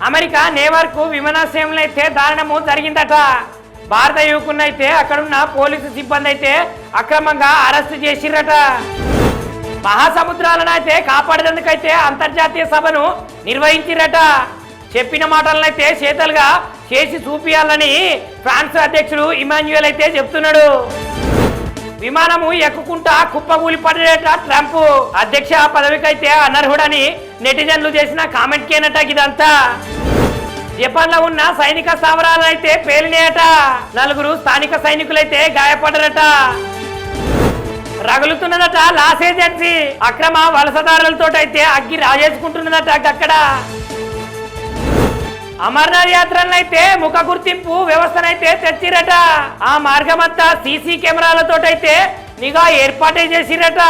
America నేవార్కు విమానాశ్రయంలో అయితే దారుణము జరిగిందట. భారత యువకున్నైతే అక్కడున్న పోలీసు సిబ్బంది అయితే అక్రమంగా అరెస్టు చేసిరట. మహాసముద్రాలను అయితే కాపాడేందుకైతే అంతర్జాతీయ సభను నిర్వహించిరట. చెప్పిన మాటలనైతే చేతలుగా చేసి చూపియాలని ఫ్రాన్స్ అధ్యక్షుడు ఇమాన్యుయల్ అయితే చెప్తున్నాడు. విమానము ఎక్కుకుంటా కుప్పకూలి పడేట ట్రంప్ అధ్యక్ష పదవికైతే అనర్హుడని నెటిజన్లు చేసిన కామెంట్ కేనట ఇదంతా. జపాన్ లో ఉన్న సైనిక స్థావరాలైతే పేలినాయట. 4 స్థానిక సైనికులైతే గాయపడ్డారట. రగులుతున్నదట లాస్ ఏజెన్సీ. అక్రమ వలసదారులతో అయితే అగ్గి రాజేసుకుంటున్నదట అక్కడ. అమర్నాథ్ యాత్రలనైతే ముఖ గుర్తింపు వ్యవస్థనైతే తెచ్చిరట. ఆ మార్గమంతా సీసీ కెమెరాలతోటైతే నిఘా ఏర్పాటు చేసిరట.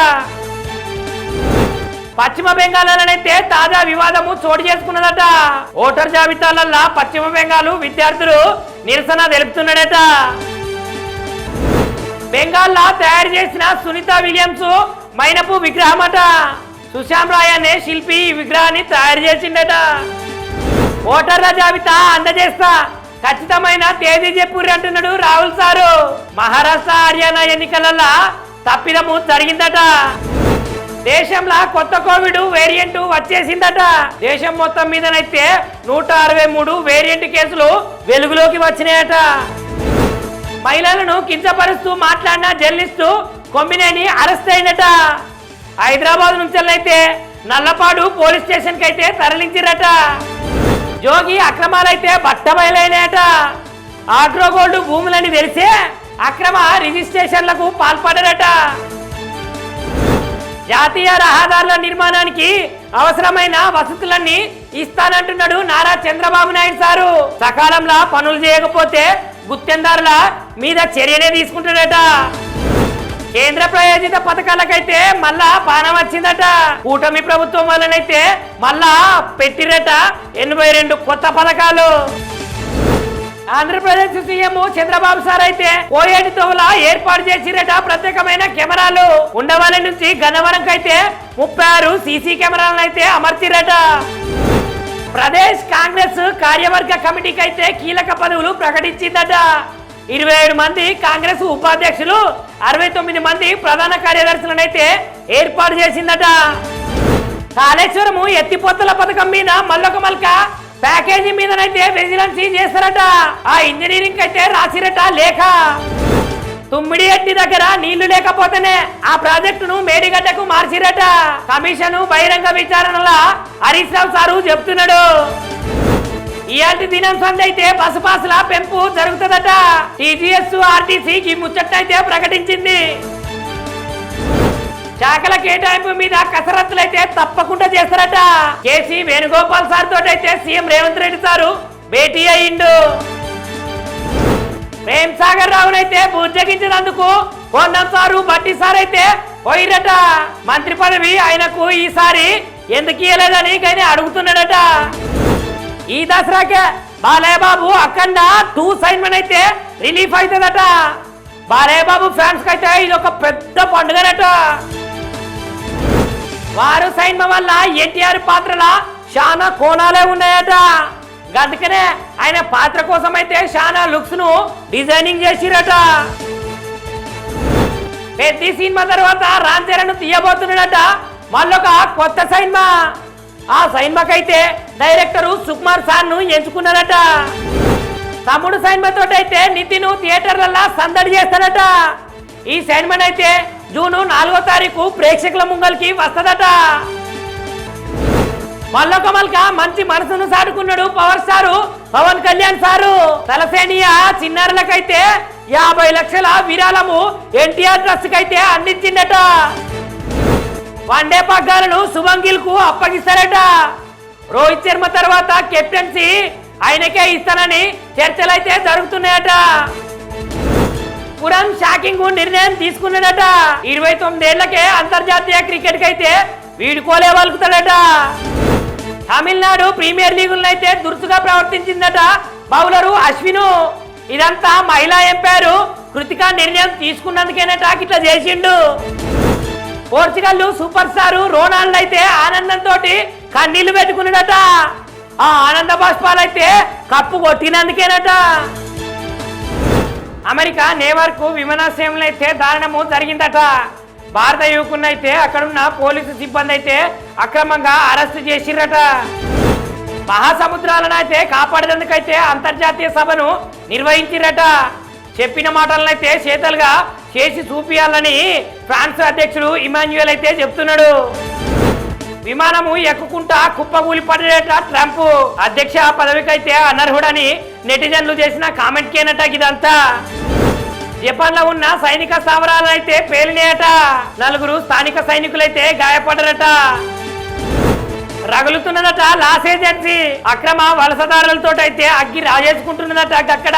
పశ్చిమ బెంగాల్లోనైతే తాజా వివాదము చోటు చేసుకున్నదట. ఓటర్ జాబితాలల్లా పశ్చిమ బెంగాల్ విద్యార్థులు నిరసన తెలుపుతున్నాడట. బెంగాల్లో తయారు చేసిన సునీత విలియమ్స్ మైనపు విగ్రహం అట. సుశామ్ రాయ్ అనే శిల్పి ఈ విగ్రహాన్ని తయారు చేసిండట. ఓటర్ల జాబితా అందజేస్తా, ఖచ్చితమైన తేదీ చెప్పుర్రి అంటున్నాడు రాహుల్ సారు. మహారాష్ట్ర హర్యానా ఎన్నికలలో తప్పిదము జరిగిందట. దేశంలో కొత్త కోవిడ్ వేరియంట్ వచ్చేసిందట. దేశం మొత్తం మీదనైతే 163 వేరియంట్ కేసులు వెలుగులోకి వచ్చినాయట. మహిళలను కించపరుస్తూ మాట్లాడిన జర్నలిస్టు కొమ్మినేని అరెస్ట్ అయినట. హైదరాబాద్ నుంచి అయితే నల్లపాడు పోలీస్ స్టేషన్ కి అయితే తరలించిరట. జోగి అక్రమాలైతే బట్టబయలైనాయట. ఆగ్రోగోల్డ్ భూములని తెలిసే అక్రమ రిజిస్ట్రేషన్లకు పాల్పడ్డారట. జాతీయ రహదారుల నిర్మాణానికి అవసరమైన వసతులన్నీ ఇస్తానంటున్నాడు నారా చంద్రబాబు నాయుడు సారు. సకాలంలో పనులు చేయకపోతే గుత్తెందారుల మీద చర్యనే తీసుకుంటాడట. కేంద్ర ప్రాయోజిత పథకాలకైతే మళ్ళా పానం వచ్చిందట. కూటమి ప్రభుత్వం వల్లనైతే మళ్ళా పెట్టిరట 82 కొత్త పథకాలు. ఆంధ్రప్రదేశ్ సీఎం చంద్రబాబు సార్ అయితే కోయేటి తోవల ఏర్పాటు చేసిరట ప్రత్యేకమైన కెమెరాలు. ఉండవల్లి నుంచి గన్నవరం కైతే 36 సీసీ కెమెరాలను అయితే అమర్చిరట. ప్రదేశ్ కాంగ్రెస్ కార్యవర్గ కమిటీకి అయితే కీలక పదవులు ప్రకటించిందట. 27 మంది కాంగ్రెస్ ఉపాధ్యక్షులు, 69 మంది ప్రధాన కార్యదర్శులను అయితే ఏర్పాటు చేసిందట. కాళేశ్వరము ఎత్తిపోతల పథకం మీద మల్లొక మల్క ప్యాకేజీ మీదనైతే విజిలెన్స్ చేస్తారట. ఆ ఇంజనీరింగ్ అయితే రాసిరట లేఖ. తుమ్మిడి ఎట్టి దగ్గర నీళ్లు లేకపోతేనే ఆ ప్రాజెక్టును మేడిగడ్డకు మార్చిరట. కమిషన్ బహిరంగ విచారణల హరీష్ రావు సారు చెప్తున్నాడు. ఇయాల్టి దినం సంది అయితే బస్సు పాసుల పెంపు జరుగుతుందట. టీజీఎస్ ఆర్టీసీ ఈ ముచ్చట్టయితే ప్రకటించింది. శాఖల కేటాయింపు మీద కసరత్తులైతే తప్పకుండా చేస్తారట. కేసీ వేణుగోపాల్ సార్ తోటైతే సీఎం రేవంత్ రెడ్డి సారు భేటీ అయ్యిండు. ప్రేమ్ సాగర్ రావునైతే బుజ్జగించినందుకు కొండం సారు బట్టి సార్ అయితే పోయిరట. మంత్రి పదవి ఆయనకు ఈసారి ఎందుకు ఇయ్యలేదని కానీ అడుగుతున్నాడట. ఈ దసరాకే బాలయ్య బాబు అఖండ 2 సైన్మన్ అయితే రిలీఫ్ అవుతుందట. బాలయ్య బాబు ఫ్యాన్స్ అయితే ఇది ఒక పెద్ద పండుగనట. వారు సైన్మ వల్ల ఎన్టీఆర్ పాత్రల చాలా కోణాలే ఉన్నాయట. అందుకనే ఆయన పాత్ర కోసం అయితే చాలా లుక్స్ ను డిజైనింగ్ చేసిరట. పెద్ద సినిమా తర్వాత రామ్ చరణ్ తీయబోతున్నాడట మళ్ళొక కొత్త సైన్మా. ఆ సైన్మాకైతే డైరెక్టర్ సుకుమార్ సార్ ను ఎంచుకున్నారట. తమ్ముడు సైన్మాతో అయితే నితిన్ థియేటర్లలో సందడి చేస్తారట. ఈ సైన్మన్ అయితే జూన్ 4వ తారీఖు ప్రేక్షకుల ముంగల్కి వస్తదట. మల్లొక మల్క మంచి మనసును సాడుకున్నాడు power star Pawan Kalyan sir. Thalassemia చిన్నారులకైతే 50 లక్షల విరాళము ఎన్టీఆర్ ట్రస్ట్ కైతే అందించిందట. వన్డే పగ్గాలను శుభంగిల్ కు అప్పగిస్తారట. రోహిత్ శర్మ తర్వాత కెప్టెన్సీ ఆయనకే ఇస్తానని చర్చలైతే జరుగుతున్నాయట. పురం షాకింగ్ నిర్ణయం తీసుకున్నాడట. 29 ఏళ్లకే అంతర్జాతీయ క్రికెట్ కైతే వీడుకోలే వలుకుతాడట. తమిళనాడు ప్రీమియర్ లీగులనైతే దురుసుగా ప్రవర్తించిందట బౌలరు అశ్విను. ఇదంతా మహిళా ఎంపైర్ కృతిక నిర్ణయం తీసుకున్నందుకేనట ఇట్లా చేసిండు. పోర్చుగల్ సూపర్ స్టార్ రోనాల్డో అయితే ఆనందంతో కన్నీళ్లు పెట్టుకున్నాడట. ఆ ఆనంద బాష్పాలైతే కప్పు కొట్టినందుకేనట. అమెరికా నేవర్కు విమానాశ్రయంలో అయితే దారుణము జరిగిందట. భారత యువకున్నైతే అక్కడున్న పోలీసు సిబ్బంది అయితే అక్రమంగా అరెస్టు చేసిరట. మహాసముద్రాలను అయితే కాపాడేందుకైతే అంతర్జాతీయ సభను నిర్వహించిరట. చెప్పిన మాటలనైతే చేతలుగా చేసి చూపియాలని ఫ్రాన్స్ అధ్యక్షుడు ఇమాన్యుయల్ అయితే చెప్తున్నాడు. విమానము ఎక్కుకుంటా కుప్పకూలి పడేట ట్రంప్ అధ్యక్ష పదవికైతే అనర్హుడని నెటిజన్లు చేసిన కామెంట్ కేనట ఇదంతా. జపాన్ లో ఉన్న సైనిక స్థావరాలు అయితే పేలినాయట. 4 స్థానిక సైనికులైతే గాయపడ్డారట. రగులుతున్నదట లాస్ ఏజెన్సీ. అక్రమ వలసదారులతో అయితే అగ్గి రాజేసుకుంటున్నదట అక్కడ.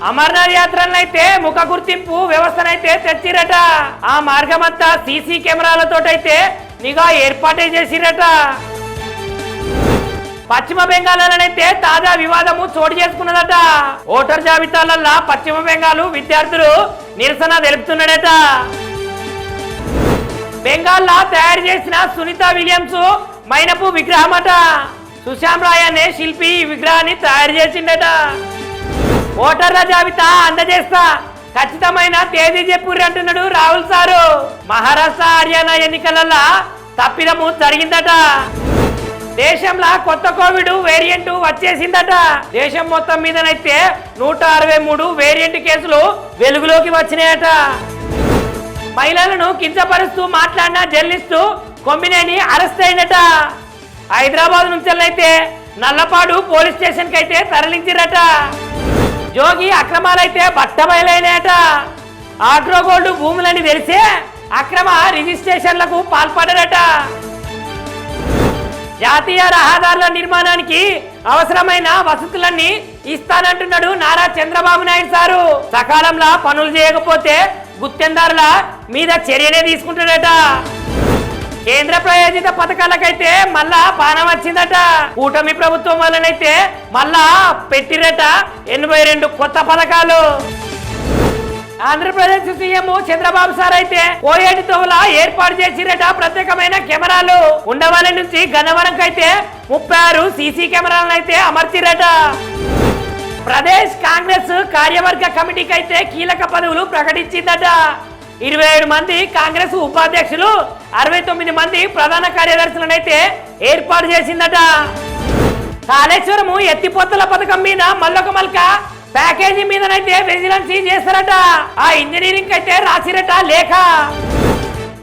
అమర్నాథ్ యాత్రలనైతే ముఖ గుర్తింపు వ్యవస్థనైతే తెచ్చిరట. ఆ మార్గమంతా సీసీ కెమెరాలతోటైతే నిఘా ఏర్పాటే చేసిరట. పశ్చిమ బెంగాల్లోనైతే తాజా వివాదము చోటు చేసుకున్నదట. ఓటర్ జాబితాలల్లా పశ్చిమ బెంగాల్ విద్యార్థులు నిరసన తెలుపుతున్నాడట. బెంగాల్లో తయారు చేసిన సునీత విలియమ్స్ మైనపు విగ్రహమట. సుశాంత్ రాయ్ అనే శిల్పి ఈ విగ్రహాన్ని తయారు చేసిండట. ఓటర్ల జాబితా అందజేస్తా, ఖచ్చితమైన తేదీ చెప్పుర్రి అంటున్నాడు రాహుల్ సారు. మహారాష్ట్ర హర్యానా ఎన్నికలలో తప్పిదము జరిగిందట. దేశంలో కొత్త కోవిడ్ వేరియంట్ వచ్చేసిందట. దేశం మొత్తం మీదనైతే 163 వేరియంట్ కేసులు వెలుగులోకి వచ్చినాయట. మహిళలను కించపరుస్తూ మాట్లాడిన జర్నలిస్టు కొమ్మినేని అరెస్ట్ అయినట. హైదరాబాద్ నుంచి అయితే నల్లపాడు పోలీస్ స్టేషన్ కి అయితే తరలించిరట. జోగి అక్రమాలైతే బట్టబయలైనాయట. ఆగ్రోగోల్డ్ భూములని తెలిసే అక్రమ రిజిస్ట్రేషన్లకు పాల్పడారట. జాతీయ రహదారుల నిర్మాణానికి అవసరమైన వసతులన్నీ ఇస్తానంటున్నాడు నారా చంద్రబాబు నాయుడు సారు. సకాలంలో పనులు చేయకపోతే గుత్తెందారుల మీద చర్యనే తీసుకుంటాడట. కేంద్ర ప్రాయోజిత పథకాలకైతే మళ్ళా బాణం వచ్చిందట. కూటమి ప్రభుత్వం వల్లనైతే మళ్ళా పెట్టిరట 82 కొత్త పథకాలు. ఆంధ్రప్రదేశ్ సీఎం చంద్రబాబు సార్ అయితే కోయేటి తోవల ఏర్పాటు చేసిరట ప్రత్యేకమైన కెమెరాలు. ఉండవల్లి నుంచి గన్నవరంకి అయితే 36 సీసీ కెమెరాలను అయితే అమర్చిరట. ప్రదేశ్ కాంగ్రెస్ కార్యవర్గ కమిటీకి అయితే కీలక పదవులు ప్రకటించిందట. 27 మంది కాంగ్రెస్ ఉపాధ్యక్షులు, 69 మంది ప్రధాన కార్యదర్శులను అయితే ఏర్పాటు చేసిందట. కాళేశ్వరము ఎత్తిపోతల పథకం మీద మల్లొక మల్క ప్యాకేజీ మీదనైతే విజిలెన్స్ చేస్తారట. ఆ ఇంజనీరింగ్ అయితే రాసిరట లేఖ.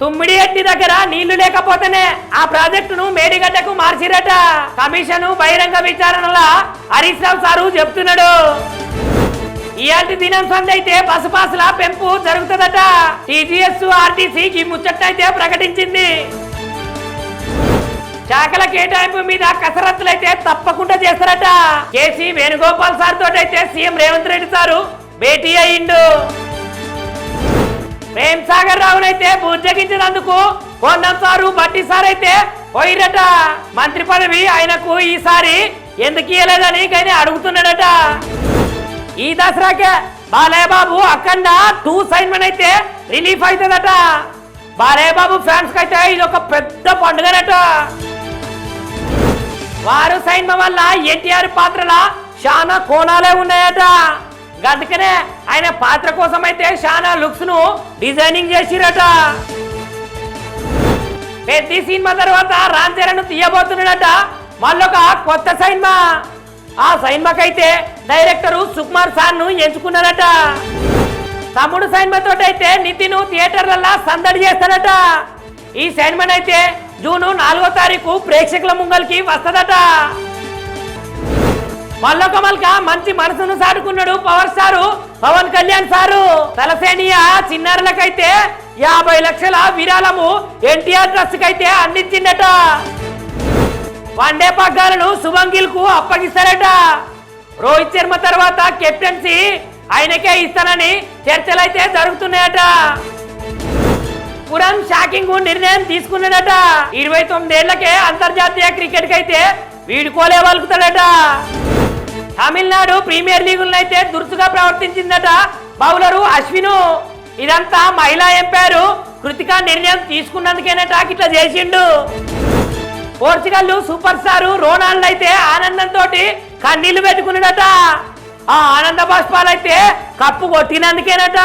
తుమ్మిడి ఎట్టి దగ్గర నీళ్లు లేకపోతేనే ఆ ప్రాజెక్టును మేడిగడ్డకు మార్చిరట. కమిషన్ బహిరంగ విచారణల హరీష్ రావు సారు చెప్తున్నాడు. ఇయాల్టి దినం సంది అయితే బస్సు పాసుల పెంపు జరుగుతుందట. టీజీఎస్ ఆర్టీసీ ఈ ముచ్చట్నైతే ప్రకటించింది. శాఖల కేటాయింపు మీద కసరత్తులైతే తప్పకుండా చేస్తారట. కేసీ వేణుగోపాల్ సార్ తోటైతే సీఎం రేవంత్ రెడ్డి సారు భేటీ అయ్యిండు. ప్రేమ్ సాగర్ రావునైతే బుజ్జగించినందుకు కొండం సారు బట్టి సార్ అయితే పోయిరట. మంత్రి పదవి ఆయనకు ఈసారి ఎందుకు ఇయ్యలేదని కానీ అడుగుతున్నాడట. ఈ దసరాకే బాలయ్య బాబు అఖండ 2 సైన్మన్ అయితే రిలీఫ్ అవుతుందట. బాలయ్య బాబు ఫ్యాన్స్ అయితే ఇది ఒక పెద్ద పండుగనట. వారు సైన్మ వల్ల ఎన్టీఆర్ పాత్రల చాలా కోణాలే ఉన్నాయట. అందుకనే ఆయన పాత్ర కోసం అయితే చాలా లుక్స్ ను డిజైనింగ్ చేసిరట. పెద్ద సినిమా తర్వాత రామ్ చరణ్ తీయబోతున్నాడట మళ్ళొక కొత్త సినిమా. ఆ సినిమాకైతే డైరెక్టర్ సుకుమార్ సార్ ను ఎంచుకున్నారట. తమ్ముడు సినిమా తోటైతే నితిన్ థియేటర్లలో సందడి చేస్తాడట. ఈ సినిమానైతే జూన్ 4వ తారీఖు ప్రేక్షకుల ముంగల్కి వస్తదట. మల్లొక మల్క మంచి మనసును సాటుకున్నాడు power star Pawan Kalyan sir. Thalassemia చిన్నారులకైతే 50 లక్షల విరాళము ఎన్టీఆర్ ట్రస్ట్ కైతే అందించిందట. వన్డే పగ్గాలను శుభంగిల్ కు అప్పగిస్తారట. రోహిత్ శర్మ తర్వాత కెప్టెన్సీ ఆయనకే ఇస్తానని చర్చలైతే జరుగుతున్నాయట. పురం షాకింగ్ నిర్ణయం తీసుకున్నాడట. 29 ఏళ్లకే అంతర్జాతీయ క్రికెట్ కి అయితే వీడుకోలే వలుకుతాడట. తమిళనాడు ప్రీమియర్ లీగులను అయితే దురుసుగా ప్రవర్తించిందట బౌలరు అశ్విను. ఇదంతా మహిళా ఎంపైర్ కృతికా నిర్ణయం తీసుకున్నందుకేనట ఇట్లా చేసిండు. పోర్చుగల్ సూపర్ స్టార్ రోనాల్డ్ అయితే ఆనందంతో కన్నీళ్లు పెట్టుకున్నాడట. ఆ ఆనంద బాష్పాలైతే కప్పు కొట్టినందుకేనట.